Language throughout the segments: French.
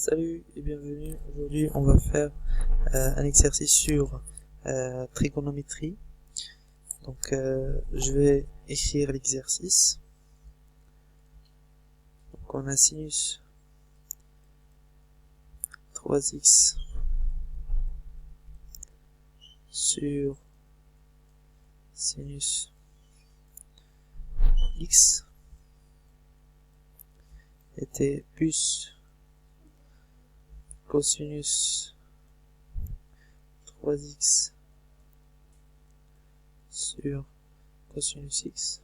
Salut et bienvenue. Aujourd'hui, on va faire un exercice sur trigonométrie. Donc, je vais écrire l'exercice. Donc, on a sinus 3x sur sinus x était plus cosinus 3x sur cosinus x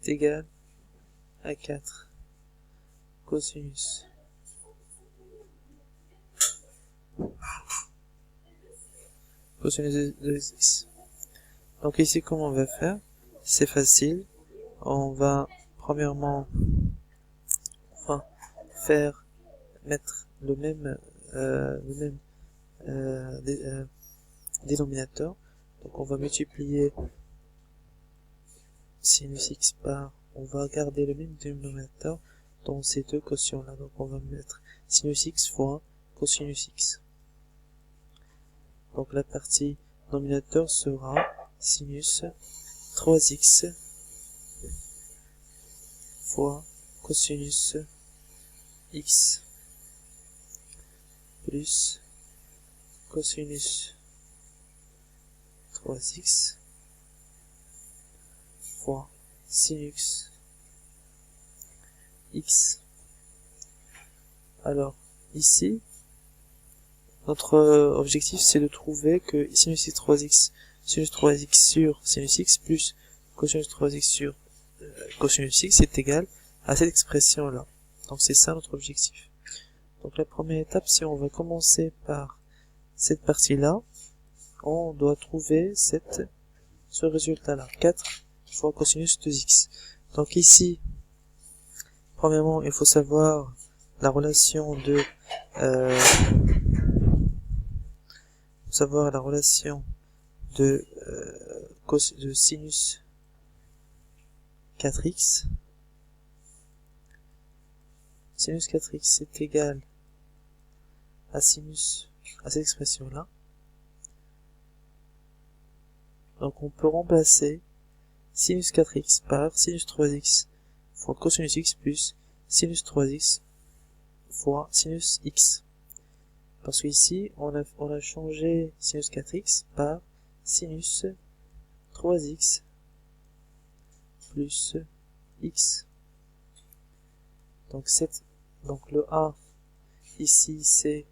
est égal à 4 cosinus de x. Donc ici, comment on va faire? C'est facile. On va premièrement mettre le même dénominateur. Donc on va multiplier sinus x par, on va garder le même dénominateur dans ces deux quotients là. Donc on va mettre sinus x fois cosinus x. Donc la partie dénominateur sera sinus 3x fois cosinus x plus cosinus 3x fois sinus x. Alors ici, notre objectif c'est de trouver que sinus 3x sur sinus x plus cosinus 3x sur cosinus x est égal à cette expression là. Donc c'est ça notre objectif. Donc la première étape, si on va commencer par cette partie là, on doit trouver ce résultat là, 4 fois cosinus 2x. Donc ici, premièrement, il faut savoir la relation de sinus 4x. Sinus 4x est égal à sinus, à cette expression là. Donc on peut remplacer sinus 4x par sinus 3x fois cosinus x plus sinus 3x fois sinus x. Parce qu'ici, on a changé sinus 4x par sinus 3x plus x. Donc le A ici c'est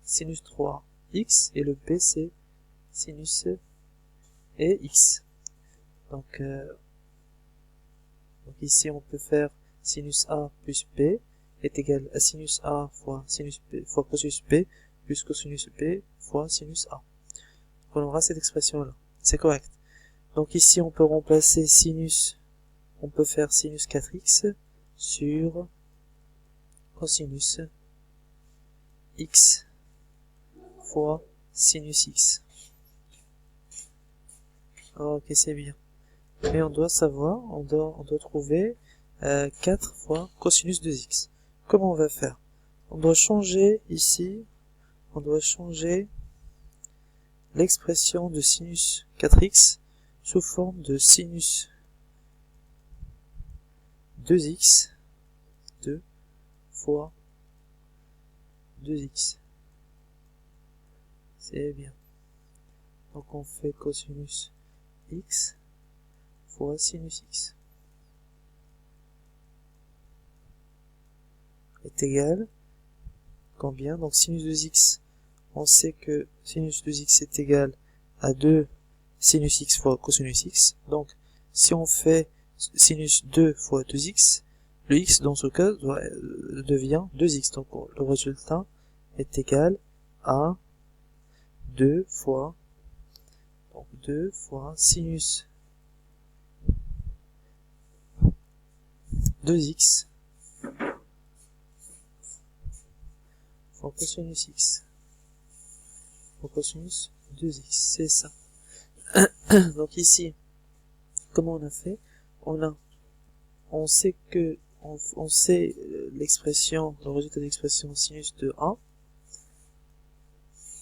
sinus 3x et le B c'est sinus et x. Donc ici on peut faire sinus A plus B est égal à sinus A fois sinus B fois cosinus B plus cosinus B fois sinus A. On aura cette expression là. C'est correct. Donc ici on peut remplacer sinus, on peut faire sinus 4x sur cosinus x fois sinus x. Ok, c'est bien. Mais on doit savoir, on doit trouver 4 fois cosinus de x. Comment on va faire? On doit changer ici, on doit changer l'expression de sinus 4x sous forme de sinus 2x 2 fois 2x. C'est bien. Donc on fait cosinus x fois sinus x est égal combien? Donc sinus de x, on sait que sinus de x est égal à 2 sinus x fois cosinus x. Donc si on fait sinus 2 fois 2x, le x dans ce cas devient 2x. Donc le résultat est égal à 2 fois sinus 2x fois cosinus x fois cosinus 2x, c'est ça. Donc ici, comment on a fait? On sait que on sait l'expression, le résultat de l'expression sinus de A.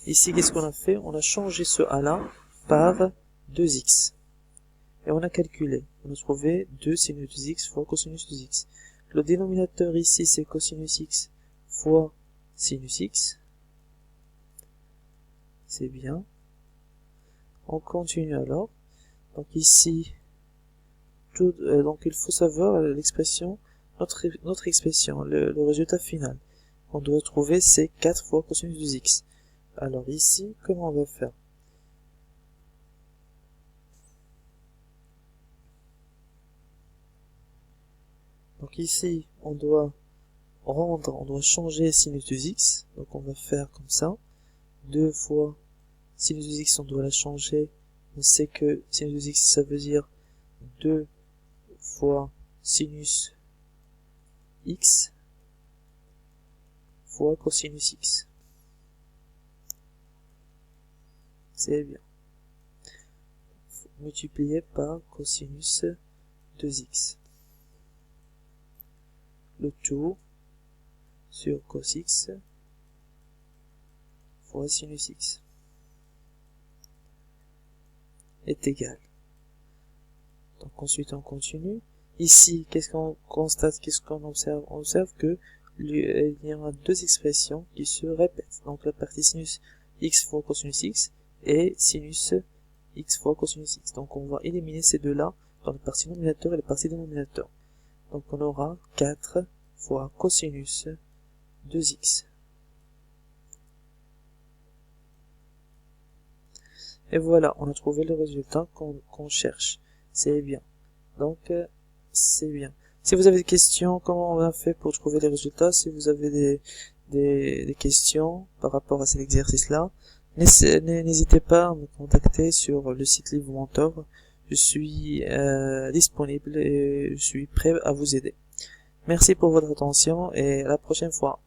Ici, qu'est-ce qu'on a fait? On a changé ce A là par 2x. Et on a calculé. On a trouvé 2 sinus de x fois cosinus de x. Le dénominateur ici, c'est cosinus x fois sinus x. C'est bien. On continue alors. Donc ici, donc il faut savoir l'expression, notre expression, le résultat final. On doit trouver c'est 4 fois cosinus de x. Alors ici, comment on va faire? Donc ici, on doit changer sinus de x. Donc on va faire comme ça. 2 fois sinus de x, on doit la changer. On sait que sinus de x, ça veut dire 2 fois sinus x fois cosinus x. C'est bien. Multiplié par cosinus 2x. Le tout sur cos x fois sinus x est égal. Donc ensuite on continue. Ici, qu'est-ce qu'on constate, qu'est-ce qu'on observe? On observe que il y aura deux expressions qui se répètent. Donc la partie sinus x fois cosinus x et sinus x fois cosinus x. Donc on va éliminer ces deux-là dans la partie nominateur et la partie dénominateur. Donc on aura 4 fois cosinus 2x. Et voilà, on a trouvé le résultat qu'on cherche. C'est bien. Donc, c'est bien. Si vous avez des questions, comment on a fait pour trouver les résultats? Si vous avez des questions par rapport à cet exercice-là, n'hésitez pas à me contacter sur le site Livre Mentor. Je suis disponible et je suis prêt à vous aider. Merci pour votre attention et à la prochaine fois.